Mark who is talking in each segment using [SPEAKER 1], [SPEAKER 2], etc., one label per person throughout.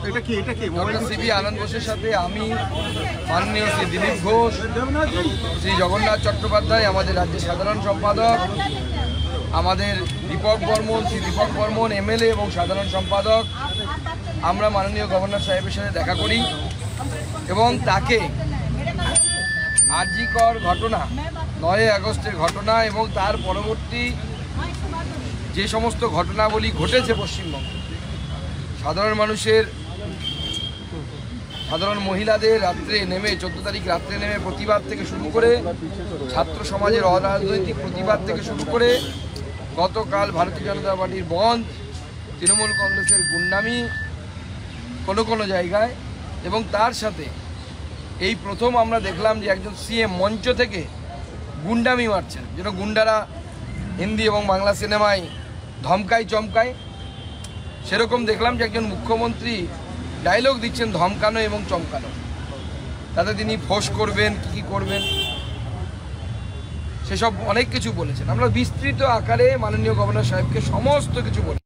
[SPEAKER 1] Doctor CB আনন্দ বোসের সাথে আমি, মাননীয় শ্রী দিলীপ ঘোষ, শ্রী জগন্নাথ চট্টোপাধ্যায় আমাদের রাজ্যের সাধারণ সম্পাদক, আমাদের দীপক বর্মন, শ্রী দীপক বর্মন এমএলএ এবং সাধারণ সম্পাদক, আমরা মাননীয় গভর্নর সাহেবের সাথে দেখা করি এবং তাকে আরজিকর ঘটনা, 9 আগস্টের ঘটনা এবং তার পরবর্তী যে সমস্ত ঘটনাবলী ঘটেছে পশ্চিমবঙ্গে, সাধারণ মহিলাদের রাত্রে নেমে 14 তারিখ রাত্রে নেমে প্রতিবাদ থেকে শুরু করে, ছাত্র সমাজের অরাজনৈতিক প্রতিবাদ থেকে শুরু করে, গতকাল ভারতীয় জনতা পার্টির বন্ধ, তৃণমূল কংগ্রেসের গুন্ডামি কোনো জায়গায়, এবং তার সাথে এই প্রথম আমরা দেখলাম যে একজন সিএম মঞ্চ থেকে গুন্ডামি মারছেন, যেন গুন্ডারা হিন্দি এবং বাংলা সিনেমায় ধমকায় চমকায়, সেরকম দেখলাম যে একজন মুখ্যমন্ত্রী ডায়লগ দিচ্ছেন ধমকানো এবং চমকানো। তাতে তিনি ফোঁস করবেন, কী করবেন সেসব অনেক কিছু বলেছেন। আমরা বিস্তৃত আকারে মাননীয় গভর্নর সাহেবকে সমস্ত কিছু বলি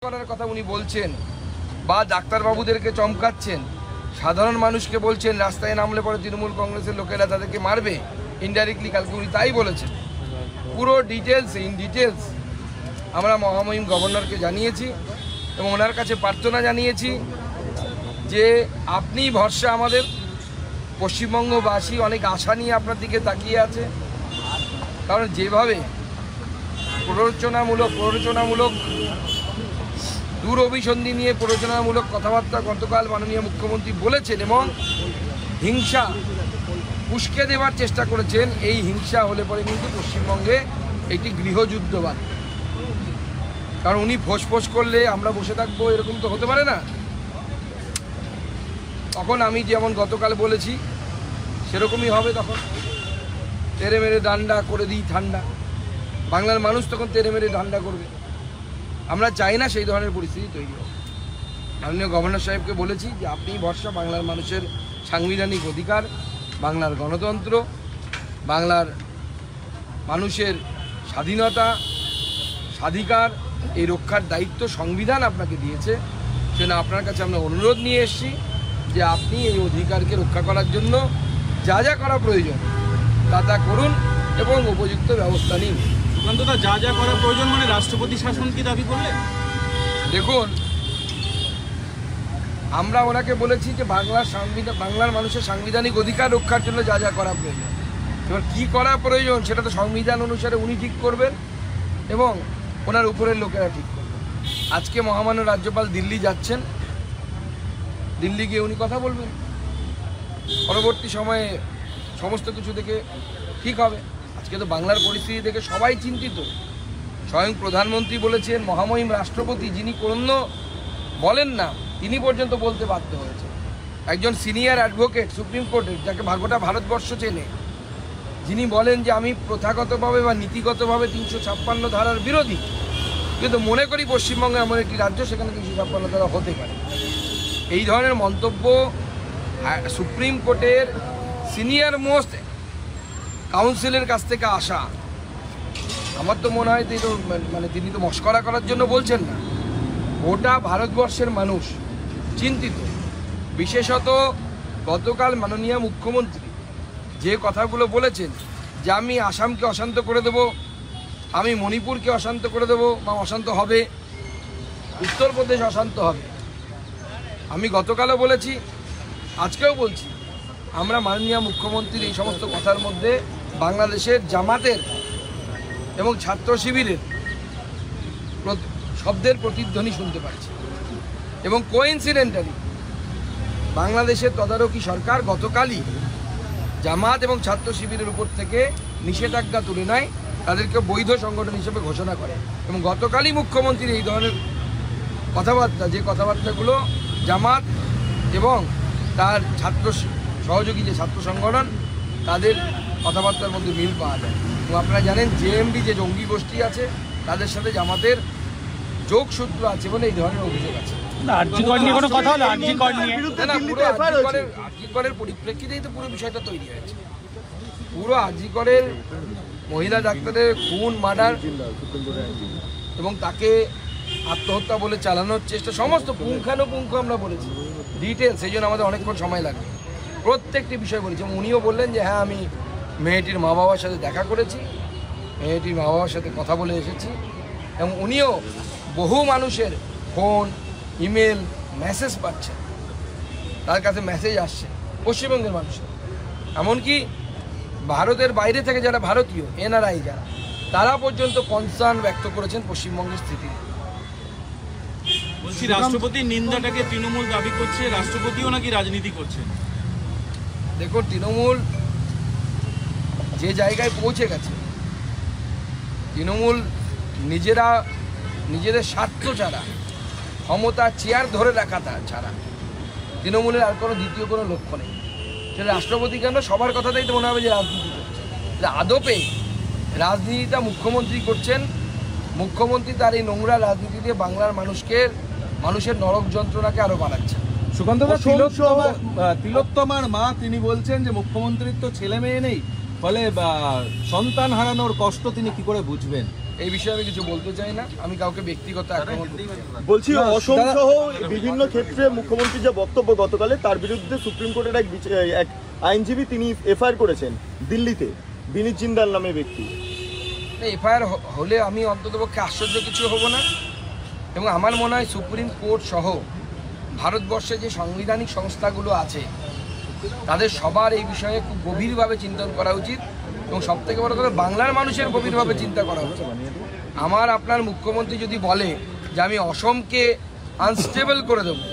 [SPEAKER 1] করার কথা উনি বলছেন, বা ডাক্তারবাবুদেরকে চমকাচ্ছেন, সাধারণ মানুষকে বলছেন রাস্তায় নামলে পরে তৃণমূল কংগ্রেসের লোকেরা তাদেরকে মারবে ইনডাইরেক্টলি, কালকে উনি তাই বলেছেন। পুরো ডিটেলস আমরা মহামহিম গভর্নরকে জানিয়েছি এবং ওনার কাছে প্রার্থনা জানিয়েছি যে আপনি ভরসা, আমাদের পশ্চিমবঙ্গবাসী অনেক আশা নিয়ে আপনার দিকে তাকিয়ে আছে। কারণ যেভাবে প্ররোচনামূলক দূরভিসন্ধি নিয়ে প্ররোচনামূলক কথাবার্তা গতকাল মাননীয় মুখ্যমন্ত্রী বলেছেন এবং হিংসা উস্কে দেওয়ার চেষ্টা করেছেন, এই হিংসা হলে পরে কিন্তু পশ্চিমবঙ্গে একটি গৃহযুদ্ধ বাড়বে। কারণ উনি ফোঁস করলে আমরা বসে থাকবো এরকম তো হতে পারে না। তখন আমি যেমন গতকাল বলেছি সেরকমই হবে, তখন তেরে মেরে ডান্ডা করে দিই ঠান্ডা, বাংলার মানুষ তখন তেরে মেরে ডান্ডা করবে। আমরা চাই না সেই ধরনের পরিস্থিতি তৈরি হবে। মাননীয় গভর্নর সাহেবকে বলেছি যে আপনি ভরসা, বাংলার মানুষের সাংবিধানিক অধিকার, বাংলার গণতন্ত্র, বাংলার মানুষের স্বাধীনতা স্বাধিকার এই রক্ষার দায়িত্ব সংবিধান আপনাকে দিয়েছে। সেজন্য আপনার কাছে আমরা অনুরোধ নিয়ে এসেছি যে আপনি এই অধিকারকে রক্ষা করার জন্য যা করা প্রয়োজন তা করুন এবং উপযুক্ত ব্যবস্থা নিন।
[SPEAKER 2] সুকান্তদা, যা করা প্রয়োজন মানে রাষ্ট্রপতি শাসন কি দাবি করলেন?
[SPEAKER 1] দেখুন, আমরা ওনাকে বলেছি যে বাংলার মানুষের সাংবিধানিক অধিকার রক্ষার জন্য যা করা প্রয়োজন। এবার কী করা প্রয়োজন সেটা তো সংবিধান অনুসারে উনি ঠিক করবেন এবং ওনার উপরের লোকেরা ঠিক করবেন। আজকে মহামান্য রাজ্যপাল দিল্লি যাচ্ছেন, দিল্লি গিয়ে উনি কথা বলবেন, পরবর্তী সময়ে সমস্ত কিছু দেখে ঠিক হবে। আজকে তো বাংলার পরিস্থিতি দেখে সবাই চিন্তিত। স্বয়ং প্রধানমন্ত্রী বলেছেন, মহামহিম রাষ্ট্রপতি যিনি কোনো বলেন না তিনি পর্যন্ত বলতে বাধ্য হয়েছে। একজন সিনিয়র অ্যাডভোকেট সুপ্রিম কোর্টের, যাকে গোটা ভারতবর্ষ চেনে, যিনি বলেন যে আমি প্রথাগতভাবে বা নীতিগতভাবে 356 ধারার বিরোধী, কিন্তু মনে করি পশ্চিমবঙ্গে এমন একটি রাজ্য সেখানে 356 ধারা হতে পারে। এই ধরনের মন্তব্য সুপ্রিম কোর্টের সিনিয়র মোস্ট কাউন্সিলের কাছ থেকে আসা, আমার তো মনে হয় তিনি তো মস্করা করার জন্য বলছেন না। গোটা ভারতবর্ষের মানুষ চিন্তিত। বিশেষত গতকাল মাননীয় মুখ্যমন্ত্রী যে কথাগুলো বলেছেন যে আমি আসামকে অশান্ত করে দেব, আমি মণিপুরকে অশান্ত করে দেব বা অশান্ত হবে, উত্তরপ্রদেশ অশান্ত হবে। আমি গতকালও বলেছি, আজকেও বলছি, আমরা মাননীয় মুখ্যমন্ত্রীর এই সমস্ত কথার মধ্যে বাংলাদেশের জামাতের এবং ছাত্র শিবিরের শব্দের প্রতিধ্বনি শুনতে পাচ্ছি। এবং কোইন্সিডেন্টালি বাংলাদেশের তদারকি সরকার গতকালই জামাত এবং ছাত্র শিবিরের উপর থেকে নিষেধাজ্ঞা তুলে নেয়, তাদেরকে বৈধ সংগঠন হিসেবে ঘোষণা করে। এবং গতকালই মুখ্যমন্ত্রীর এই ধরনের কথাবার্তা, যে কথাবার্তাগুলো জামাত এবং তার ছাত্র সহযোগী যে ছাত্র সংগঠন, তাদের কথাবার্তার মধ্যে মিল পাওয়া যায়। এবং আপনারা জানেন জেএমবি যে জঙ্গি গোষ্ঠী আছে, তাদের সাথে জামাতের যোগসূত্র আছে বলে এই ধরনের অভিযোগ আছে। আরজিকরের পরিপ্রেক্ষিতেই তো পুরো বিষয়টা তৈরি হয়েছে। পুরো আরজিকরের মহিলা ডাক্তারের খুন, মার্ডার এবং তাকে আত্মহত্যা বলে চালানোর চেষ্টা, সমস্ত পুঙ্খানুপুঙ্খ আমরা বলেছি, ডিটেলস, সেই জন্য আমাদের অনেকক্ষণ সময় লাগবে, প্রত্যেকটি বিষয় বলেছি। এবং উনিও বললেন যে হ্যাঁ আমি মেয়েটির মা বাবার সাথে দেখা করেছি, মেয়েটির মা বাবার সাথে কথা বলে এসেছি, এবং উনিও বহু মানুষের ফোন, ইমেল, মেসেজ পাচ্ছেন, তার কাছে মেসেজ আসছে পশ্চিমবঙ্গের মানুষের, এমনকি ভারতের বাইরে থেকে যারা ভারতীয় এনআরআই যারা, তারা পর্যন্ত কনসার্ন ব্যক্ত করেছেন পশ্চিমবঙ্গের স্থিতি।
[SPEAKER 2] বলছি রাষ্ট্রপতির নিন্দাটাকে তৃণমূল দাবি করছে, রাষ্ট্রপতিও নাকি রাজনীতি করছেন।
[SPEAKER 1] দেখুন, তৃণমূল যে জায়গায় পৌঁছে গেছে, তৃণমূল নিজেদের স্বার্থ ছাড়া, ক্ষমতা চেয়ার ধরে রাখাটা ছাড়া তৃণমূলের আর কোনো দ্বিতীয় কোনো লক্ষ্য নেই। সেটা রাষ্ট্রপতি কেন, সবার কথাতেই তো মনে হবে যে রাজনীতি করছে, আদপে রাজনীতিটা মুখ্যমন্ত্রী করছেন। মুখ্যমন্ত্রী তার এই নোংরা রাজনীতি দিয়ে বাংলার মানুষের নরক যন্ত্রণাকে আরো বাড়াচ্ছে।
[SPEAKER 3] তিলোত্তমার মা তিনি বলছেন যে মুখ্যমন্ত্রীর তো ছেলে মেয়ে নেই, ফলে সন্তান হারানোর কষ্ট তিনি কি করে বুঝবেন?
[SPEAKER 1] এই বিষয়ে আমি কিছু বলতে চাই না, আমি কাউকে ব্যক্তিগত আক্রমণ করতে চাই না।
[SPEAKER 4] বলছি অসম সহ বিভিন্ন ক্ষেত্রে মুখ্যমন্ত্রীর যে বক্তব্য গতকালে, তার বিরুদ্ধে সুপ্রিম কোর্টের এক আইনজীবী তিনি এফআইআর করেছেন দিল্লিতে, বিনীত জিন্দাল নামে ব্যক্তি।
[SPEAKER 1] এফআইআর হলে আমি অন্ততপক্ষে আশ্চর্য কিছু হব না, এবং আমার মনে হয় সুপ্রিম কোর্ট সহ ভারতবর্ষে যে সাংবিধানিক সংস্থাগুলো আছে তাদের সবার এই বিষয়ে খুব গভীরভাবে চিন্তন করা উচিত, এবং সবথেকে বড় কথা বাংলার মানুষের গভীরভাবে চিন্তা করা উচিত। আমার আপনার মুখ্যমন্ত্রী যদি বলে যে আমি অসমকে আনস্টেবল করে দেবো,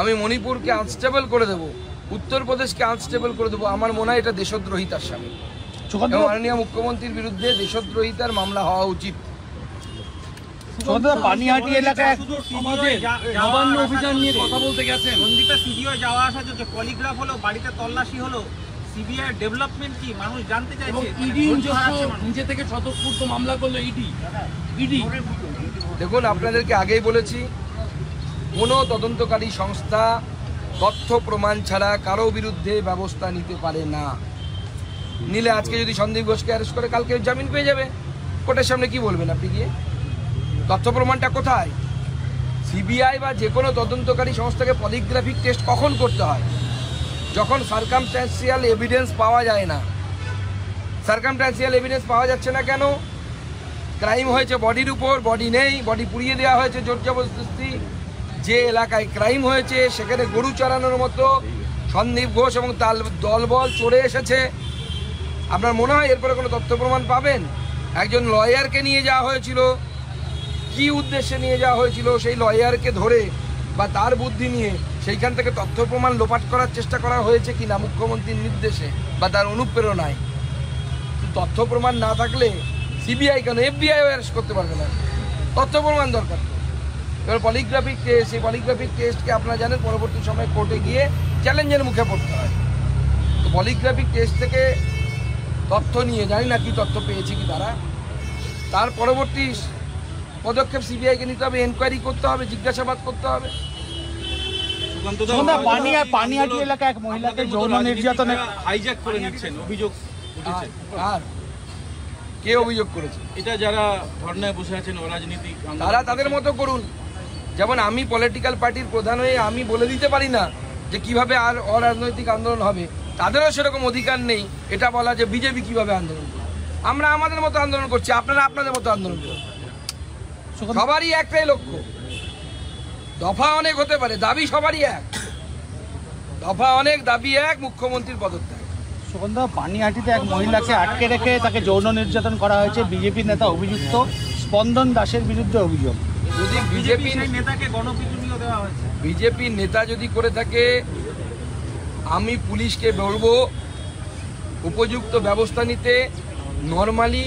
[SPEAKER 1] আমি মণিপুরকে আনস্টেবল করে দেবো, উত্তরপ্রদেশকে আনস্টেবল করে দেবো, আমার মনে হয় এটা দেশদ্রোহিতার সামিল। মাননীয় মুখ্যমন্ত্রীর বিরুদ্ধে দেশদ্রোহিতার মামলা হওয়া উচিত।
[SPEAKER 5] পানিহাটি এলাকায় নবান্ন অভিযান নিয়ে কথা বলতে গেছেন,
[SPEAKER 2] সন্দীপে সিবিআই যাওয়া আসা যে পলিগ্রাফ হলো, বাড়িতে তল্লাশি হলো, সিবিআই ডেভেলপমেন্ট কি মানুষ জানতে চাইছে।
[SPEAKER 5] ইডি নিজে থেকে স্বতঃস্ফূর্ত মামলা করলো ইডি।
[SPEAKER 1] দেখুন, আপনাদেরকে আগেই বলেছি, কোনো তদন্তকারী সংস্থা তথ্য প্রমাণ ছাড়া কারো বিরুদ্ধে ব্যবস্থা নিতে পারে না। নিলে আজকে যদি সন্দীপ ঘোষকে অ্যারেস্ট করে কালকে জামিন পেয়ে যাবে, কোর্টের সামনে কি বলবেন আপনি গিয়ে? তথ্য প্রমাণটা কোথায়? সিবিআই বা যে কোনো তদন্তকারী সংস্থাকে পলিগ্রাফিক টেস্ট কখন করতে হয়? যখন সার্কামস্ট্যান্সিয়াল এভিডেন্স পাওয়া যায় না। সার্কামস্ট্যান্সিয়াল এভিডেন্স পাওয়া যাচ্ছে না কেন? ক্রাইম হয়েছে বডির উপর, বডি নেই, বডি পুড়িয়ে দেওয়া হয়েছে জোর জবরদস্তি। যে এলাকায় ক্রাইম হয়েছে সেখানে গরু চড়ানোর মতো সন্দীপ ঘোষ এবং তার দলবল চড়ে এসেছে। আপনার মনে হয় এরপরে কোনো তথ্য প্রমাণ পাবেন? একজন লয়ারকে নিয়ে যাওয়া হয়েছিল, কি উদ্দেশ্যে নিয়ে যাওয়া হয়েছিল সেই লয়ারকে ধরে বা তার বুদ্ধি নিয়ে সেইখান থেকে তথ্য প্রমাণ লোপাট করার চেষ্টা করা হয়েছে কিনা মুখ্যমন্ত্রীর নির্দেশে বা তার অনুপ্রেরণায়? তথ্য প্রমাণ না থাকলে সিবিআই কেন, এফবিআই অ্যারেস্ট করতে পারবে না? তথ্য প্রমাণ দরকার। এবার পলিগ্রাফিক টেস্ট, এই পলিগ্রাফিক টেস্টকে আপনারা জানেন পরবর্তী সময় কোর্টে গিয়ে চ্যালেঞ্জের মুখে পড়তে হয়। তো পলিগ্রাফিক টেস্ট থেকে তথ্য নিয়ে, জানি না কি তথ্য পেয়েছে কি তার পরবর্তী পদক্ষেপ সিবিআইকে নিতে হবে, এনকোয়ারি করতে হবে, জিজ্ঞাসাবাদ করতে হবে।
[SPEAKER 5] পানিহাটি এলাকায় এক মহিলাকে যৌন নির্যাতনের
[SPEAKER 2] হাইজ্যাক করে নিচ্ছেন অভিযোগ উঠেছে।
[SPEAKER 1] আর কে অভিযোগ করেছে?
[SPEAKER 2] এটা যারা ধর্নায় বসে আছেন অরাজনীতিক,
[SPEAKER 1] তারা তাদের মতো করুন। যেমন আমি পলিটিক্যাল পার্টির প্রধান হয়ে আমি বলে দিতে পারি না যে কিভাবে আর অরাজনৈতিক আন্দোলন হবে, তাদেরও সেরকম অধিকার নেই এটা বলা যে বিজেপি কিভাবে আন্দোলন করবে। আমরা আমাদের মতো আন্দোলন করছি, আপনারা আপনাদের মতো আন্দোলন করুন। সবারই একটাই লক্ষ্য, দফা অনেক হতে পারে, দাবি সবারই এক। দফা অনেক, দাবি এক, মুখ্যমন্ত্রীর পদত্যাগ।
[SPEAKER 5] সুগন্ধা, পানিহাটিতে এক মহিলাকে আটকে রেখে তাকে যৌন নির্যাতন করা হয়েছে, বিজেপি নেতা অভিযুক্ত, স্পন্দন দাসের বিরুদ্ধে অভিযোগ।
[SPEAKER 1] যদি বিজেপি
[SPEAKER 2] নেতাকে গণপিটুনিও দেওয়া হয়েছে,
[SPEAKER 1] বিজেপি নেতা যদি করে থাকে, আমি পুলিশকে বলবো উপযুক্ত ব্যবস্থা নিতে। নর্মালি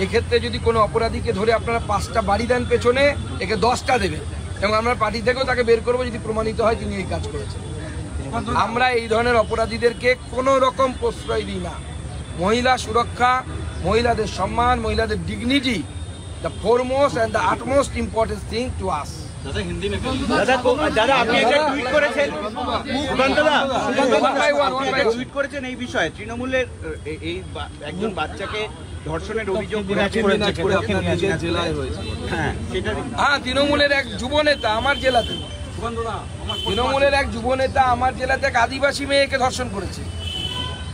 [SPEAKER 1] এক্ষেত্রে যদি কোনো অপরাধীকে ধরে আপনারা 5টা বাড়ি দেন পেছনে, একে 10টা দেবেন, এবং আমরা পার্টি থেকেও তাকে বের করবো যদি প্রমাণিত হয় তিনি এই কাজ করেছেন। আমরা এই ধরনের অপরাধীদেরকে কোনো রকম প্রশ্রয় দিই না। মহিলা সুরক্ষা, মহিলাদের সম্মান, মহিলাদের dignity, the foremost and the utmost important thing to us.
[SPEAKER 2] দাদা আপনি একটা টুইট করেছেন টুইট করেছেন এই বিষয়ে তৃণমূলের এই একজন বাচ্চাকে ধর্ষণের অভিযোগ
[SPEAKER 1] হ্যাঁ, তৃণমূলের এক যুব নেতা আমার জেলাতে, তৃণমূলের এক যুব নেতা আমার জেলাতে এক আদিবাসী মেয়েকে ধর্ষণ করেছে,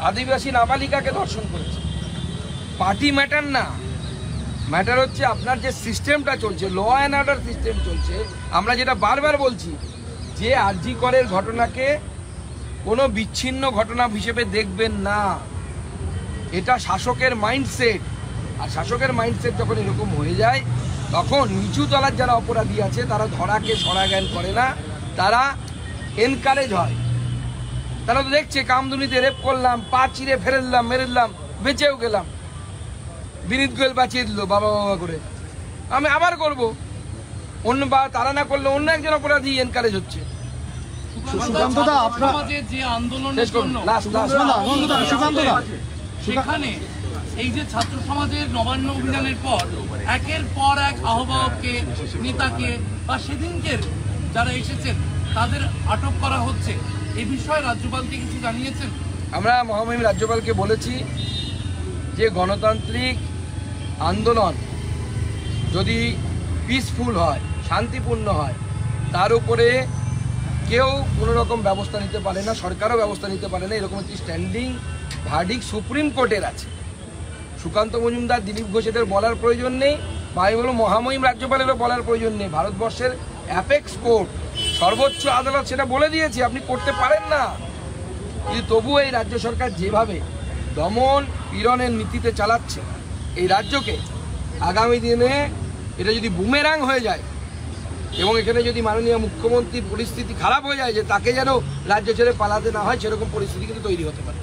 [SPEAKER 1] আদিবাসী নাবালিকাকে ধর্ষণ করেছে। পার্টি ম্যাটার না, ম্যাটার হচ্ছে আপনার যে সিস্টেমটা চলছে, ল অ্যান্ড অর্ডার সিস্টেম চলছে। আমরা যেটা বারবার বলছি যে আরজি করের ঘটনাকে কোনো বিচ্ছিন্ন ঘটনা হিসেবে দেখবেন না, এটা শাসকের মাইন্ডসেট। আর শাসকের মাইন্ডসেট যখন এরকম হয়ে যায় তখন নিচু তলার যারা অপরাধী আছে তারা ধরাকে সরা জ্ঞান করে না, তারা এনকারেজ হয়। তারা তো দেখছে কামদুনিতে রেপ করলাম, পা চিরে ফেলে মেরে দিলাম, বেঁচেও গেলাম, বিনীত গোয়েল বাঁচিয়ে দিল বাবা বাবা করে, আমি আবার করব। অন্য বা তারা না করলে অন্য একজন অপরাধী এনকারেজ হচ্ছে।
[SPEAKER 6] সুকান্তদা, সমাজের যে আন্দোলনের জন্য সেখানে এই যে ছাত্র সমাজের নবান্ন অভিযানের পর একের পর এক আহ্বায়ককে, নেতাকে বা সেদিনকের যারা এসেছেন তাদের আটক করা হচ্ছে, এই বিষয়ে রাজ্যপালকে কিছু জানিয়েছেন?
[SPEAKER 1] আমরা মহামহিম রাজ্যপালকে বলেছি যে গণতান্ত্রিক আন্দোলন যদি পিসফুল হয়, শান্তিপূর্ণ হয়, তার উপরে কেউ কোনো রকম ব্যবস্থা নিতে পারে না, সরকারও ব্যবস্থা নিতে পারে না। এরকম একটি স্ট্যান্ডিং ভার্ডিক্ট সুপ্রিম কোর্টের আছে। সুকান্ত মজুমদার, দিলীপ ঘোষ এদের বলার প্রয়োজন নেই, বা আমি বলবো মহামহিম রাজ্যপালেরও বলার প্রয়োজন নেই। ভারতবর্ষের অ্যাপেক্স কোর্ট, সর্বোচ্চ আদালত সেটা বলে দিয়েছে আপনি করতে পারেন না। কিন্তু তবুও এই রাজ্য সরকার যেভাবে দমন পীড়নের নীতিতে চালাচ্ছে এই রাজ্যকে, আগামী দিনে এটা যদি বুমেরাং হয়ে যায় এবং এখানে যদি মাননীয় মুখ্যমন্ত্রীর পরিস্থিতি খারাপ হয়ে যায় যে তাকে যেন রাজ্য ছেড়ে পালাতে না হয়, সেরকম পরিস্থিতি কিন্তু তৈরি হতে পারে।